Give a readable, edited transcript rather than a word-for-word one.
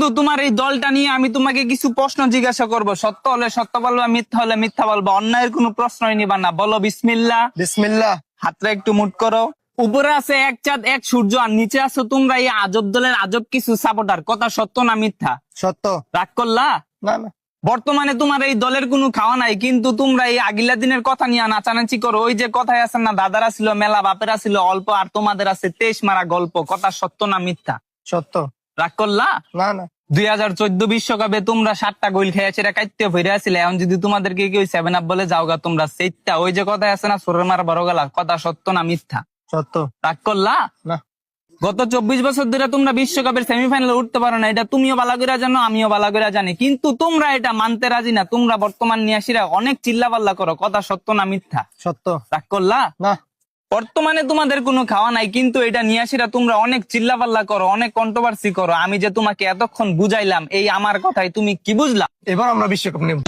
বন্ধু, তোমার এই দলটা নিয়ে আমি তোমাকে কিছু প্রশ্ন জিজ্ঞাসা করব। সত্য হলে সত্য বলবা, মিথ্যা হলে মিথ্যা বলবা। অন্যায়ের কোনো প্রশ্নই নিবা না। বলো বিসমিল্লাহ। বিসমিল্লাহ। হাতটা একটু মুট করো। উপরে আছে এক চাঁদ এক সূর্য, আর নিচে আছো তোমরা এই আজব দলের আজব কিছু সাপোর্টার। কথা সত্য না মিথ্যা? সত্য। রাগ করলা? না না। বর্তমানে তোমার এই দলের কোনো খাওয়া নাই, কিন্তু তোমরা এই আগিলা দিনের কথা নিয়ে নাচানাচি করো। ওই যে কথায় আছে না, দাদারা ছিল মেলা, বাপেরা ছিল অল্প, আর তোমাদের আছে 23 মারা গল্প। কথা সত্য না মিথ্যা? সত্য। রাগ করলা? না না। 2014 বিশ্বকাপে তোমরা 7টা গোল খেয়েছে, এটা কাইতে ভরে আসলে। এখন যদি তোমাদেরকে কেউ 7 আপ বলে যাওগা তোমরা সেইটা, ওই যে কথা আছে না, সোরের মার বড় গলা। কথা সত্য না মিথ্যা? সত্য। রাগ করলা? না। গত 24 বছর ধরে তোমরা বিশ্বকাপের সেমিফাইনালে উঠতে পারো না, এটা তুমিও ভালো করে জানো, আমিও ভালো করে জানি। কিন্তু তোমরা এটা মানতে রাজি না। তোমরা বর্তমান নিয়াসীরা অনেক চিল্লাপাল্লা করো। কথা সত্য না মিথ্যা? সত্য। রাগ করলা? না। বর্তমানে তোমাদের কোনো খাওয়া নাই, কিন্তু এটা নিয়াসীরা তোমরা অনেক চিল্লাপাল্লা করো, অনেক কন্ট্রোভার্সি করো। আমি যে তোমাকে এতক্ষণ বুঝাইলাম, এই আমার কথাই তুমি কি বুঝলা? এবার আমরা বিশ্বকাপ নেব।